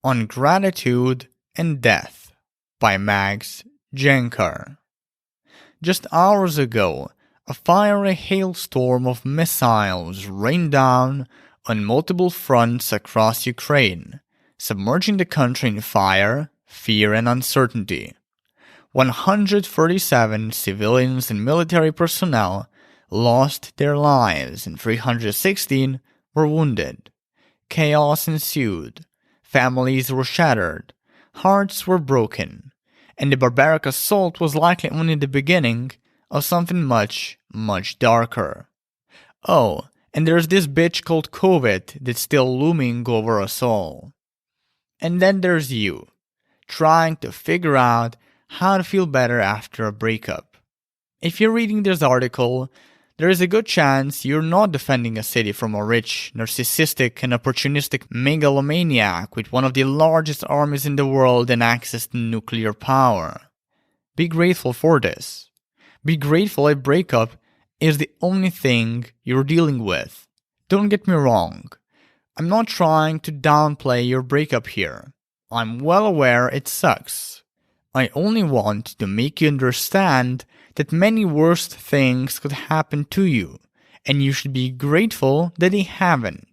On Gratitude and Death by Jancar. Just hours ago, a fiery hailstorm of missiles rained down on multiple fronts across Ukraine, submerging the country in fire, fear, and uncertainty. 137 civilians and military personnel lost their lives and 316 were wounded. Chaos ensued. Families were shattered, hearts were broken, and the barbaric assault was likely only the beginning of something much, much darker. Oh, and there's this bitch called COVID that's still looming over us all. And then there's you, trying to figure out how to feel better after a breakup. If you're reading this article, there is a good chance you're not defending a city from a rich, narcissistic, and opportunistic megalomaniac with one of the largest armies in the world and access to nuclear power. Be grateful for this. Be grateful a breakup is the only thing you're dealing with. Don't get me wrong. I'm not trying to downplay your breakup here. I'm well aware it sucks. I only want to make you understand that many worse things could happen to you, and you should be grateful that they haven't.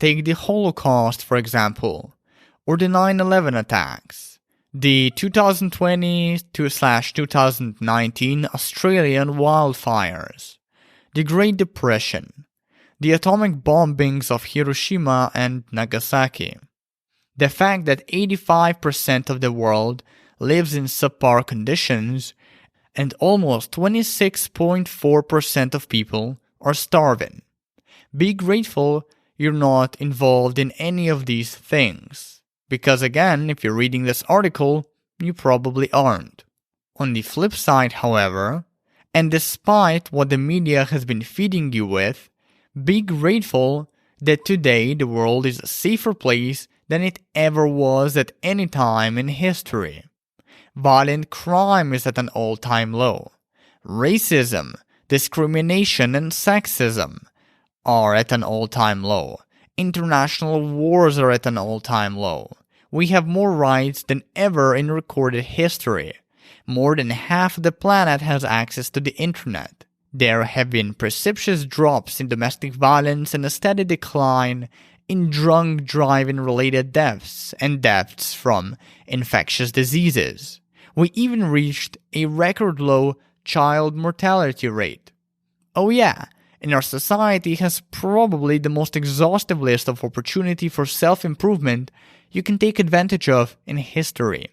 Take the Holocaust, for example, or the 9/11 attacks, the 2020-2019 Australian wildfires, the Great Depression, the atomic bombings of Hiroshima and Nagasaki, the fact that 85% of the world lives in subpar conditions, and almost 26.4% of people are starving. Be grateful you're not involved in any of these things, because again, if you're reading this article, you probably aren't. On the flip side, however, and despite what the media has been feeding you with, be grateful that today the world is a safer place than it ever was at any time in history. Violent crime is at an all-time low. Racism, discrimination, and sexism are at an all-time low. International wars are at an all-time low. We have more rights than ever in recorded history. More than half of the planet has access to the internet. There have been precipitous drops in domestic violence and a steady decline in drunk driving-related deaths and deaths from infectious diseases. We even reached a record low child mortality rate. Oh yeah, and our society has probably the most exhaustive list of opportunity for self-improvement you can take advantage of in history.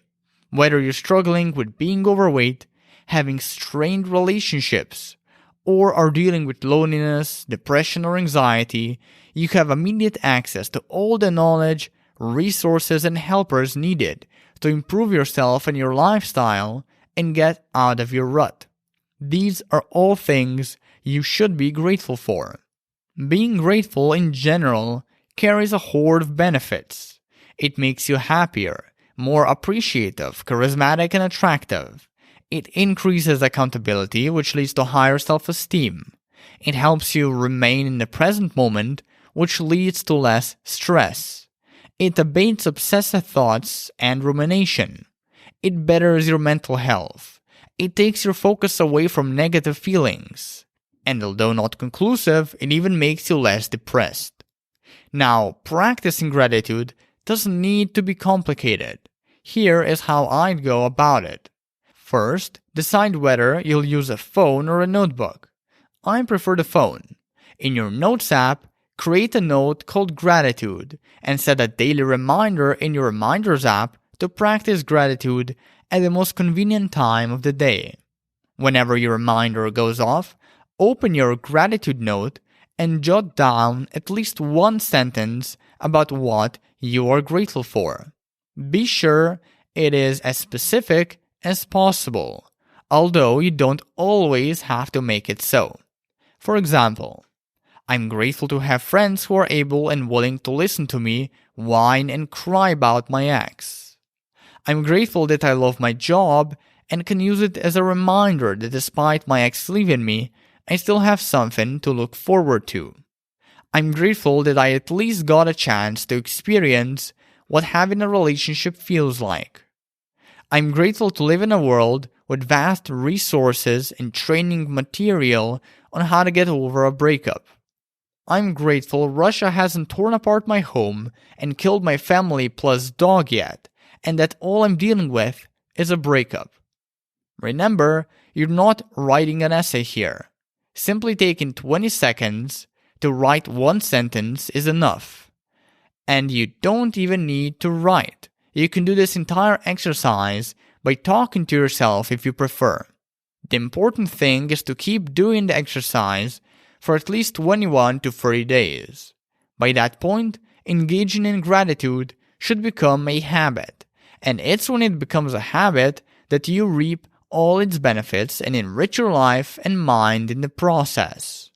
Whether you're struggling with being overweight, having strained relationships, or are dealing with loneliness, depression, or anxiety, you have immediate access to all the knowledge, resources, and helpers needed to improve yourself and your lifestyle and get out of your rut. These are all things you should be grateful for. Being grateful in general carries a horde of benefits. It makes you happier, more appreciative, charismatic, and attractive. It increases accountability, which leads to higher self-esteem. It helps you remain in the present moment, which leads to less stress. It abates obsessive thoughts and rumination. It betters your mental health. It takes your focus away from negative feelings. And although not conclusive, it even makes you less depressed. Now, practicing gratitude doesn't need to be complicated. Here is how I'd go about it. First, decide whether you'll use a phone or a notebook. I prefer the phone. In your Notes app, create a note called Gratitude and set a daily reminder in your Reminders app to practice gratitude at the most convenient time of the day. Whenever your reminder goes off, open your gratitude note and jot down at least one sentence about what you are grateful for. Be sure it is as specific as possible, although you don't always have to make it so. For example, I'm grateful to have friends who are able and willing to listen to me whine and cry about my ex. I'm grateful that I love my job and can use it as a reminder that despite my ex leaving me, I still have something to look forward to. I'm grateful that I at least got a chance to experience what having a relationship feels like. I'm grateful to live in a world with vast resources and training material on how to get over a breakup. I'm grateful Russia hasn't torn apart my home and killed my family plus dog yet, and that all I'm dealing with is a breakup. Remember, you're not writing an essay here. Simply taking 20 seconds to write one sentence is enough. And you don't even need to write. You can do this entire exercise by talking to yourself if you prefer. The important thing is to keep doing the exercise for at least 21 to 30 days. By that point, engaging in gratitude should become a habit, and it's when it becomes a habit that you reap all its benefits and enrich your life and mind in the process.